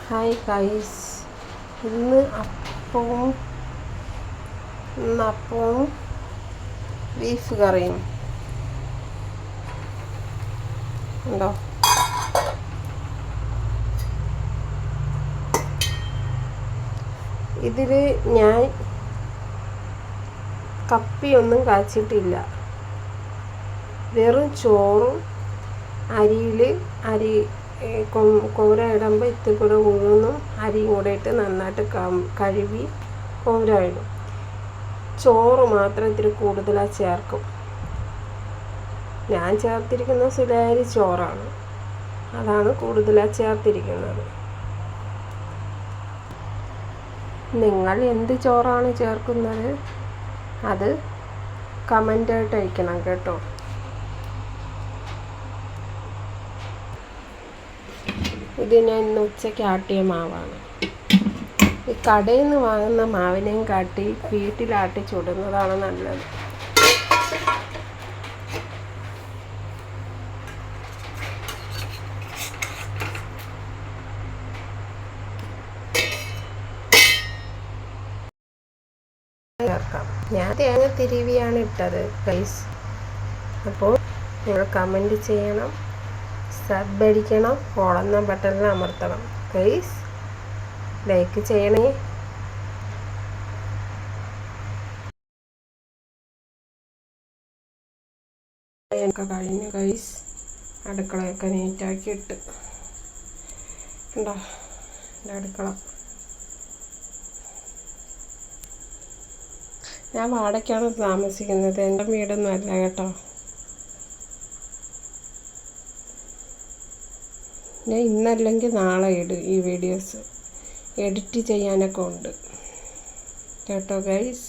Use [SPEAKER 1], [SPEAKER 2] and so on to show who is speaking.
[SPEAKER 1] Hi guys, ഇന്ന് അപ്പവും beef കറിയും ഉണ്ടോ. ഇതിൽ ഞാൻ കപ്പിയൊന്നും കാച്ചിട്ടില്ല. വെറും ചോറും അരി കോര ഇടുമ്പോൾ ഇത്തിരി കൂടെ ഉഴുന്നും അരിയും കൂടെ ഇട്ട് നന്നായിട്ട് കഴുകി കോര ഇടും. ചോറ് മാത്രം ഇത്തിരി കൂടുതലായി ചേർക്കും. ഞാൻ ചേർത്തിരിക്കുന്ന സുലാരി ചോറാണ്, അതാണ് കൂടുതലായി ചേർത്തിരിക്കുന്നത്. നിങ്ങൾ എന്ത് ചോറാണ് ചേർക്കുന്നത് അത് കമൻ്റായിട്ട് അയക്കണം കേട്ടോ. ഇത് ഞാൻ ഇന്ന് ഉച്ചയ്ക്ക് ആട്ടിയ മാവാണ്. ഈ കടയിൽ നിന്ന് വാങ്ങുന്ന മാവിനെയും കാട്ടി വീട്ടിലാട്ടി ചുടുന്നതാണ് നല്ലത്. ഞാൻ തേങ്ങ തിരുവിയാണ് ഇട്ടത് ഗൈസ്. അപ്പോൾ നിങ്ങൾ കമൻറ്റ് ചെയ്യണം, സബ് അടിക്കണം, ഓളെന്ന ബട്ടണിൽ അമർത്തണം ഗൈസ്. ലൈക്ക് ചെയ്യണേ. ഒക്കെ കഴിഞ്ഞു ഗൈസ്. അടുക്കളയൊക്കെ നീറ്റാക്കി ഇട്ട് ഉണ്ടോ എൻ്റെ അടുക്കള. ഞാൻ വാടകയ്ക്കാണ് താമസിക്കുന്നത്, എൻ്റെ വീടൊന്നും അല്ല കേട്ടോ. ഞാൻ ഇന്നല്ലെങ്കിൽ നാളെ ഇടും ഈ വീഡിയോസ്. എഡിറ്റ് ചെയ്യാനൊക്കെ ഉണ്ട് കേട്ടോ ഗൈസ്.